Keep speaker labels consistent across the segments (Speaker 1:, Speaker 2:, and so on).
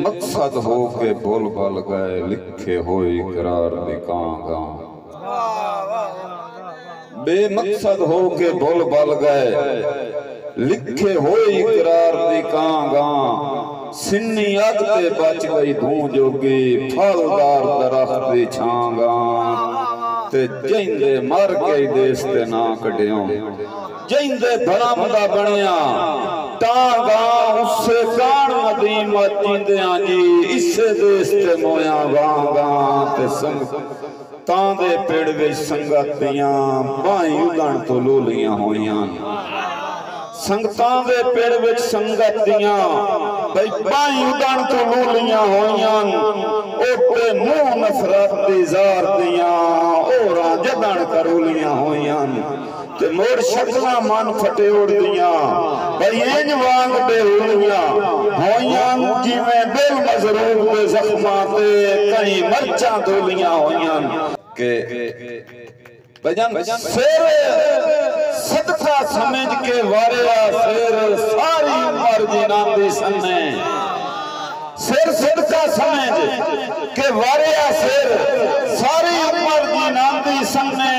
Speaker 1: बेमकसद हो के बोल बल गए लिखे हो इकरार दिखांगा। बेमकसद हो के बोल बल गए लिखे हो इकरार दिखांगा। सिन्नी अग ते बच गई धूं जोगी फलदार दरख्त दी छांगा। ते जिंदे मर गई देश ते ना कढ़ियो जिंदे भरमदा बनिया तांगा उससे कान नदीम जिंदियां जी इसे देश ते मोया वांगा। ते संग तांदे पेड़ विच संगत दियां बाहीं उगण तो लोलियां होइयां। संगतां दे पेड़ विच संगत दियां भाई बाहीं उगण तो लोलियां होइयां। ओटे मुंह नफरत दी जार दियां ओरां जदण करोलियां होइयां। ते मोड़ शक्ला मन फटे उड़ दियां भाई इंज वांग बेहुलियां होइयां। जिवें दिल मजरूब दे जख्मां ते कहीं मरचां धोलियां होइयां। के भजन शेर सदका समझ के वारिया शेर सारी उम्र जिनांदी सन्ने। शेर सदका समझ के वारिया शेर सारी उम्र जिनांदी सन्ने।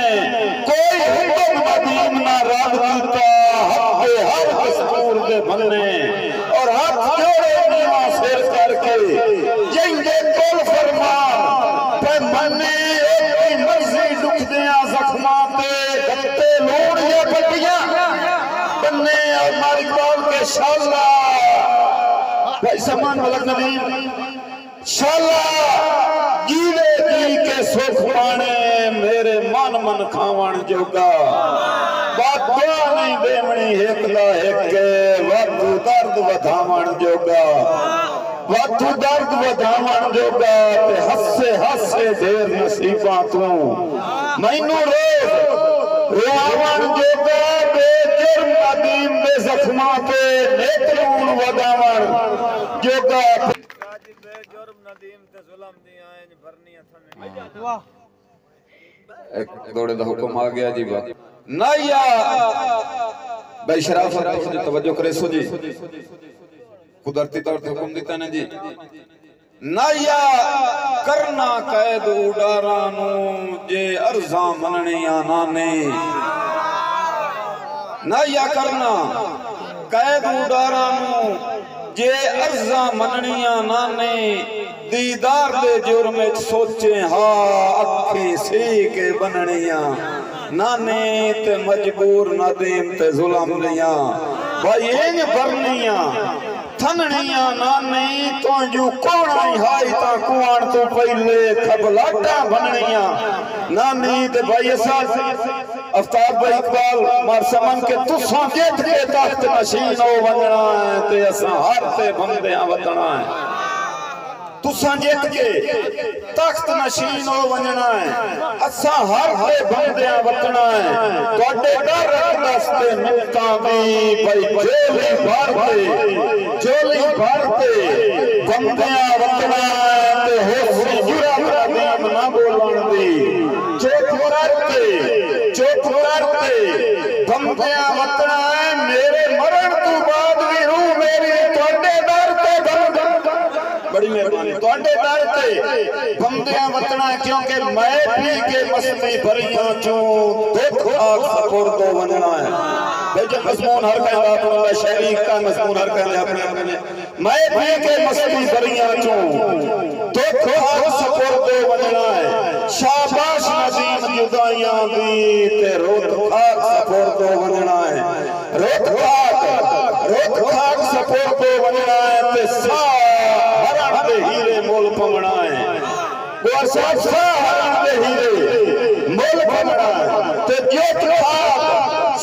Speaker 1: कोई हुक्म नदीम ना रब कीता हक हर दस्तूर दे बनने। और हाथ जोड़े नीवा शेर करके जिंदे कोल फरमान पे मन्ने ओदी मर्जी दुखदियां जख्मां ते गत्ते लोड़ियां पट्टियां बन्ने। और मारिकबाल के शाला भाई समान मलक नदीम शाला जीवे जी के सुख पाने मेरे मन मन खावण जोगा। बात नहीं देवनी एकला एक वाधू दर्द वधावण जोगा। वाधू दर्द वधावण जोगा ते हसे हसे ढेर नसीबां तू मैनू रोज रोवण जोगा। बेजुर्म नदीम दे जख्मां ते नेतरून वधावण जोगा। एक दौड़े दा हुक्म आ गया जी बात नाया भाई शराफत तो तवज्जो करे सो जी कुदरती तौर पे हुक्म दिता ने जी। नाया करना कैद उडारा नु जे अर्जा मननिया नाने। नाया करना कैद उडारा नु जे अर्जा मननिया नाने। दीदार दे जुर्म च सोचे हा अखे सी के बननिया नाने। ते मजबूर नदीम ते जुल्म दिया भाई इंज भरनिया थननिया नाने। तो जो कौन आई हाई ता कुआन तो पहले खबलाटा बननिया नानी। ते भाई असा आफ्ताब भाई इकबाल मार समन के तुसा जित के तख्त नशीन हो वंजना है। ते असा हर ते बंदियां वतना है। तुसा जित के तख्त नशीन हो वंजना है असा हर ते बंदियां वतना है। तोड़े डर रस्ते मिलता भी भाई जोली भरते बंदियां वतना है। ते होसी जुरा नदीम ना बोलन दी चुप करते बंदियां वतना है। मेरे मरण तू बाद भी रूह मेरी तोड़े डर ते बड़ी मेहरबानी तोड़े डर ते बंदियां वतना है। क्योंकि मैं पी के मस्ती भरियां चूं दुख आग सपुर्दो वंजना है। भाई जो मजमून हर कहंदा अपना शायरी का मजमून हर कहंदा अपने मैं पी के मस्ती भरियां चूं दुख आग सपुर्दो वंजना है। शाबाश नदीम जुदाइयां दी ते रोत खाक सपुर्दो वंजना है। रोत खाक सपुर्दो वंजना है। ते सा हरण दे हीरे मोल पवना है। और साथ सा हरण दे हीरे मोल पवना है। ते जोत खाक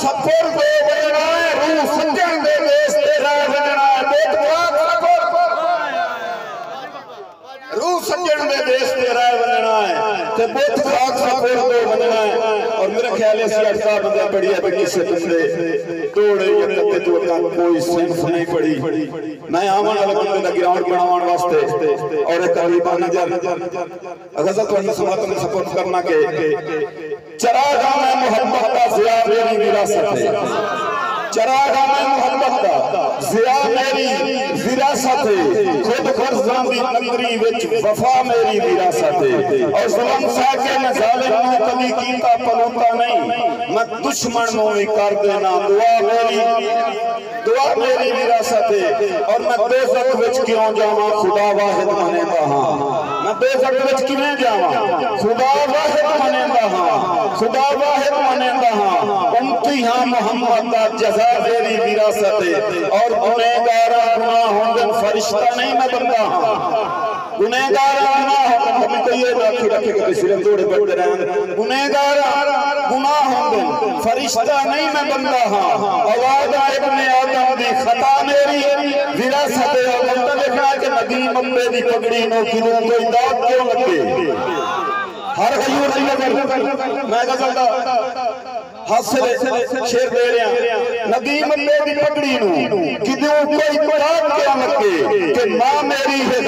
Speaker 1: सपुर्दो वंजना है। रूह सज्जन दे देश ते राह वंजना है। जोत खाक रूह सज्जन दे देश ते राह वंजना है। ते बोत खाक सपुर्दो वंजना है। और मेरा ख्याल है सी अड़ता बंदा पड़ी है कि से तुमने तोड़े ये तो कोई सिंफ नहीं पड़ी। मैं आवन वाले बंदे दा ग्राउंड बनावन वास्ते और एक करीबा नजर गजल तो समात में सपोर्ट करना के चरागा में मोहब्बत का जिया मेरी विरासत है। चरागा में मोहब्बत का जिया मेरी विरासत है। खुद फर्जां दी नगरी विच वफा मेरी विरासत है और जुल्म साके मैं जालिम नूं कभी कीता पलूता नहीं मैं दुश्मन नूं भी कर देना दुआ मेरी विरासत है और मैं दोज़ख विच क्यों जावां खुदा वाहिद मनेंदा हां मैं दोज़ख विच किवें जावां खुदा वाहिद मनेंदा हां खुदा वाहिद मनेंदा हां उम्मती हां मोहम्मद दा जज़ा मेरी विरासत है और गुनहगार गुनाह होंदे फरिश्ता नहीं मैं बंदा हां गुनहगार गुनाह होंदे कभी कोई ये राखी रखे के सिर्फ जोड़े बैठे रहन गुनहगार गुनाह होंदे फरिश्ता नहीं मैं बंदा हां औलाद इब्ने आदम दी खता मेरी विरासत है और बंदा देखा कि नदी बंदे दी पगड़ी नो किदों कोई दाग क्यों लगे हर हजूर नहीं मैं गजल दा हासिल शेर दे रहा नदी बंदे दी पगड़ी नो किदों कोई दाग क्यों लगे कि मां मेरी है